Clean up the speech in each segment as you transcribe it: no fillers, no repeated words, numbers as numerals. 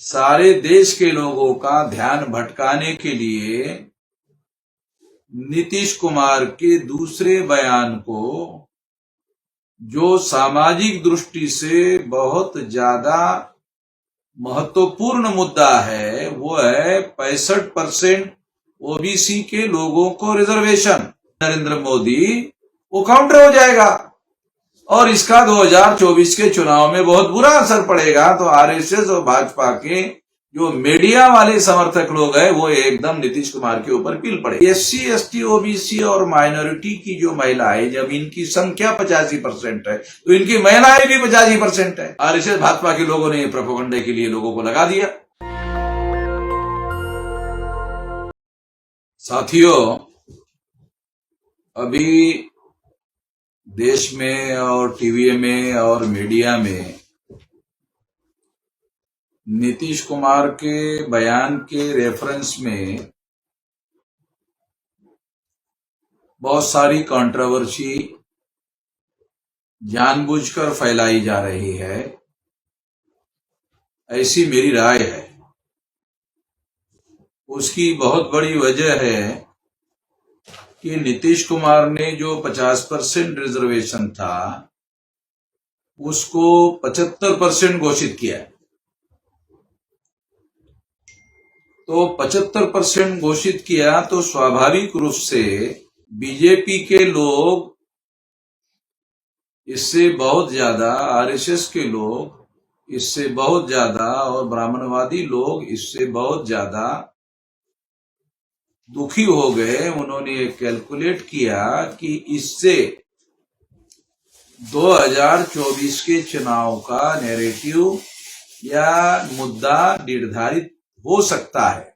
सारे देश के लोगों का ध्यान भटकाने के लिए नीतीश कुमार के दूसरे बयान को, जो सामाजिक दृष्टि से बहुत ज्यादा महत्वपूर्ण मुद्दा है, वो है 65% ओबीसी के लोगों को रिजर्वेशन, नरेंद्र मोदी वो काउंटर हो जाएगा और इसका 2024 के चुनाव में बहुत बुरा असर पड़ेगा। तो आरएसएस और भाजपा के जो मीडिया वाले समर्थक लोग हैं वो एकदम नीतीश कुमार के ऊपर पिल पड़े। एससी, एसटी, ओबीसी और माइनॉरिटी की जो महिलाएं, जब इनकी संख्या 85% है तो इनकी महिलाएं भी 85% है। आरएसएस भाजपा के लोगों ने प्रोपेगेंडा के लिए लोगों को लगा दिया। साथियों, अभी देश में और टीवी में और मीडिया में नीतीश कुमार के बयान के रेफरेंस में बहुत सारी कंट्रोवर्सी जानबूझकर फैलाई जा रही है, ऐसी मेरी राय है। उसकी बहुत बड़ी वजह है कि नीतीश कुमार ने जो 50% रिजर्वेशन था उसको 75% घोषित किया। तो 75% घोषित किया तो स्वाभाविक रूप से बीजेपी के लोग इससे बहुत ज्यादा, आरएसएस के लोग इससे बहुत ज्यादा और ब्राह्मणवादी लोग इससे बहुत ज्यादा दुखी हो गए। उन्होंने कैलकुलेट किया कि इससे 2024 के चुनाव का नैरेटिव या मुद्दा निर्धारित हो सकता है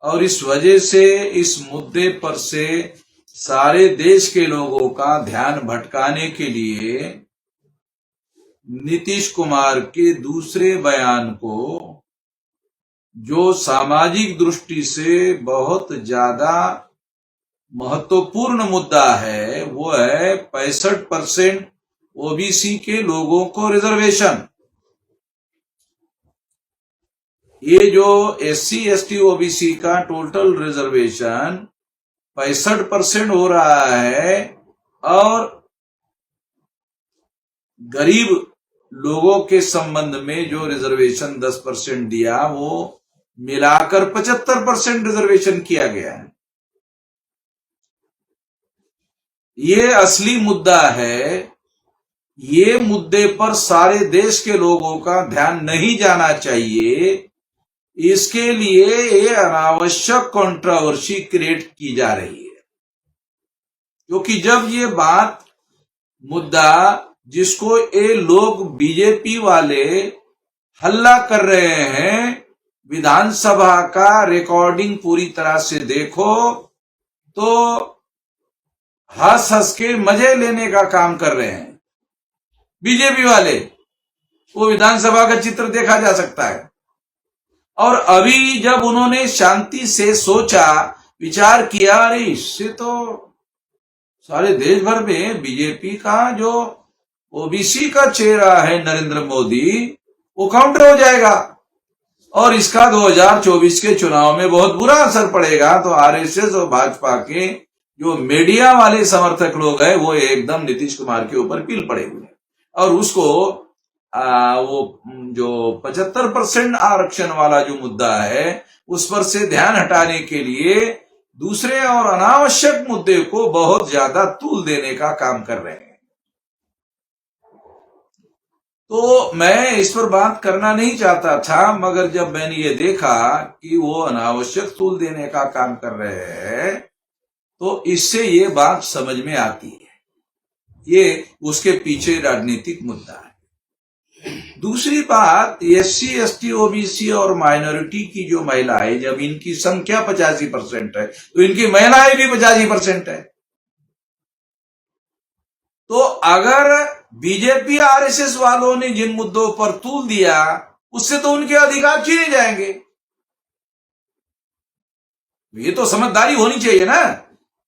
और इस वजह से इस मुद्दे पर से सारे देश के लोगों का ध्यान भटकाने के लिए नीतीश कुमार के दूसरे बयान को, जो सामाजिक दृष्टि से बहुत ज्यादा महत्वपूर्ण मुद्दा है, वो है 65% ओबीसी के लोगों को रिजर्वेशन। ये जो एससी, एसटी, ओबीसी का टोटल रिजर्वेशन 65% हो रहा है और गरीब लोगों के संबंध में जो रिजर्वेशन 10% दिया वो मिलाकर 75% रिजर्वेशन किया गया है। ये असली मुद्दा है। ये मुद्दे पर सारे देश के लोगों का ध्यान नहीं जाना चाहिए। इसके लिए ये अनावश्यक कंट्रोवर्सी क्रिएट की जा रही है, क्योंकि जब ये बात मुद्दा जिसको ये लोग बीजेपी वाले हल्ला कर रहे हैं, विधानसभा का रिकॉर्डिंग पूरी तरह से देखो तो हंस हंस के मजे लेने का काम कर रहे हैं बीजेपी वाले। वो विधानसभा का चित्र देखा जा सकता है। और अभी जब उन्होंने शांति से सोचा, विचार किया, अरे इससे तो सारे देश भर में बीजेपी का जो ओबीसी का चेहरा है नरेंद्र मोदी, वो काउंटर हो जाएगा और इसका 2024 के चुनाव में बहुत बुरा असर पड़ेगा। तो आरएसएस और भाजपा के जो मीडिया वाले समर्थक लोग हैं वो एकदम नीतीश कुमार के ऊपर पिल पड़े हुए हैं और उसको वो जो 75% आरक्षण वाला जो मुद्दा है उस पर से ध्यान हटाने के लिए दूसरे और अनावश्यक मुद्दे को बहुत ज्यादा तूल देने का काम कर रहे हैं। तो मैं इस पर बात करना नहीं चाहता था, मगर जब मैंने ये देखा कि वो अनावश्यक तूल देने का काम कर रहे हैं तो इससे ये बात समझ में आती है। ये उसके पीछे राजनीतिक मुद्दा है। दूसरी बात, एससी, एसटी, ओबीसी और माइनॉरिटी की जो महिलाएं, जब इनकी संख्या 85% है तो इनकी महिलाएं भी 85% है। तो अगर बीजेपी आरएसएस वालों ने जिन मुद्दों पर तूल दिया उससे तो उनके अधिकार छीने जाएंगे। ये तो समझदारी होनी चाहिए ना।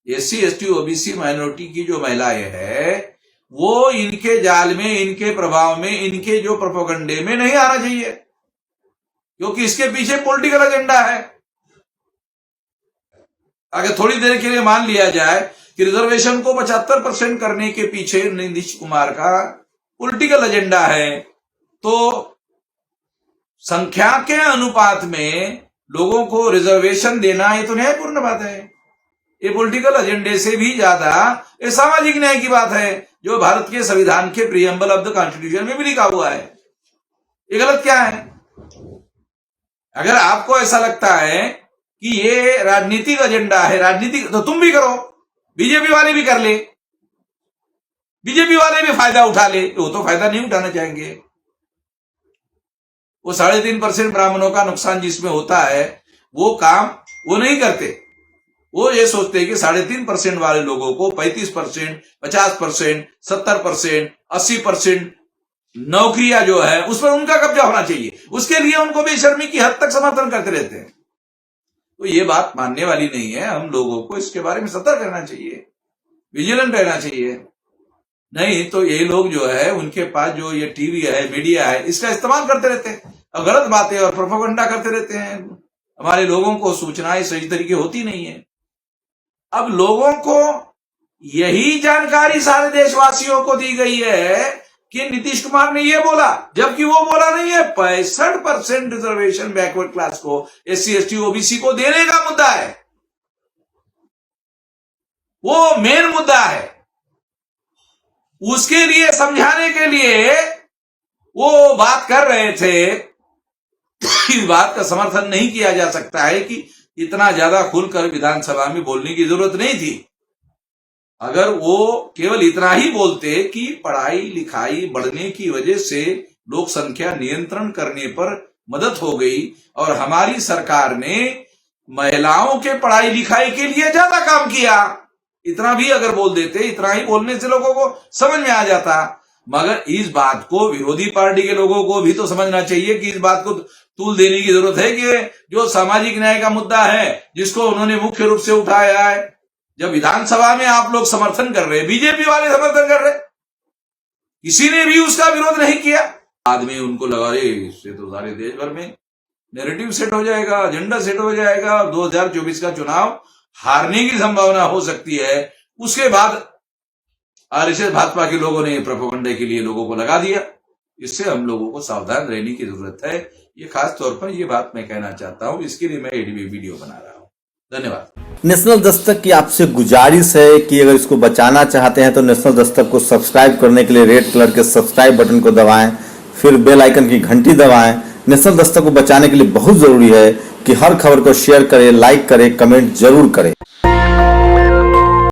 एससी, एसटी, ओबीसी, माइनॉरिटी की जो महिलाएं हैं वो इनके जाल में, इनके प्रभाव में, इनके जो प्रोपेगेंडे में नहीं आना चाहिए, क्योंकि इसके पीछे पॉलिटिकल एजेंडा है। अगर थोड़ी देर के लिए मान लिया जाए कि रिजर्वेशन को 75% करने के पीछे नीतीश कुमार का पॉलिटिकल एजेंडा है, तो संख्या के अनुपात में लोगों को रिजर्वेशन देना ये तो न्यायपूर्ण बात है। ये पॉलिटिकल एजेंडे से भी ज्यादा ये सामाजिक न्याय की बात है, जो भारत के संविधान के प्रीएम्बल ऑफ द कॉन्स्टिट्यूशन में भी लिखा हुआ है। ये गलत क्या है? अगर आपको ऐसा लगता है कि ये राजनीतिक एजेंडा है, राजनीतिक, तो तुम भी करो, बीजेपी वाले भी कर ले, बीजेपी वाले भी फायदा उठा ले। वो तो फायदा नहीं उठाना चाहेंगे। वो 3.5% ब्राह्मणों का नुकसान जिसमें होता है वो काम वो नहीं करते। वो ये सोचते हैं कि 3.5% वाले लोगों को 35%, 50%, 70%, 80% नौकरियां जो है उस पर उनका कब्जा होना चाहिए। उसके लिए उनको बेशर्मी की हद तक समर्थन करते रहते हैं। तो ये बात मानने वाली नहीं है। हम लोगों को इसके बारे में सतर्क रहना चाहिए, विजिलेंट रहना चाहिए। नहीं तो ये लोग जो है, उनके पास जो ये टीवी है, मीडिया है, इसका इस्तेमाल करते रहते हैं और गलत बातें और प्रोपेगेंडा करते रहते हैं। हमारे लोगों को सूचनाएं सही तरीके होती नहीं है। अब लोगों को यही जानकारी सारे देशवासियों को दी गई है कि नीतीश कुमार ने ये बोला, जबकि वो बोला नहीं है। 65% रिजर्वेशन बैकवर्ड क्लास को, SC, ST, OBC को देने का मुद्दा है, वो मेन मुद्दा है। उसके लिए समझाने के लिए वो बात कर रहे थे। इस बात का समर्थन नहीं किया जा सकता है कि इतना ज्यादा खुलकर विधानसभा में बोलने की जरूरत नहीं थी। अगर वो केवल इतना ही बोलते कि पढ़ाई लिखाई बढ़ने की वजह से लोक संख्या नियंत्रण करने पर मदद हो गई और हमारी सरकार ने महिलाओं के पढ़ाई लिखाई के लिए ज्यादा काम किया, इतना भी अगर बोल देते, इतना ही बोलने से लोगों को समझ में आ जाता। मगर इस बात को विरोधी पार्टी के लोगों को भी तो समझना चाहिए कि इस बात को तूल देने की जरूरत है कि जो सामाजिक न्याय का मुद्दा है, जिसको उन्होंने मुख्य रूप से उठाया है, जब विधानसभा में आप लोग समर्थन कर रहे, बीजेपी वाले समर्थन कर रहे, किसी ने भी उसका विरोध नहीं किया। आदमी उनको लगा रहे, इससे तो सारे देश भर में नैरेटिव सेट हो जाएगा, एजेंडा सेट हो जाएगा, 2024 का चुनाव हारने की संभावना हो सकती है। उसके बाद आरएसएस भाजपा के लोगों ने प्रोपेगेंडा के लिए लोगों को लगा दिया। इससे हम लोगों को सावधान रहने की जरूरत है। ये खास तौर पर ये बात मैं कहना चाहता हूं, इसके लिए मैं एडीबी वीडियो बना रहा हूं। धन्यवाद। नेशनल दस्तक की आपसे गुजारिश है कि अगर इसको बचाना चाहते हैं तो नेशनल दस्तक को सब्सक्राइब करने के लिए रेड कलर के सब्सक्राइब बटन को दबाएं, फिर बेल आइकन की घंटी दबाएं। नेशनल दस्तक को बचाने के लिए बहुत जरूरी है कि हर खबर को शेयर करें, लाइक करें, कमेंट जरूर करें।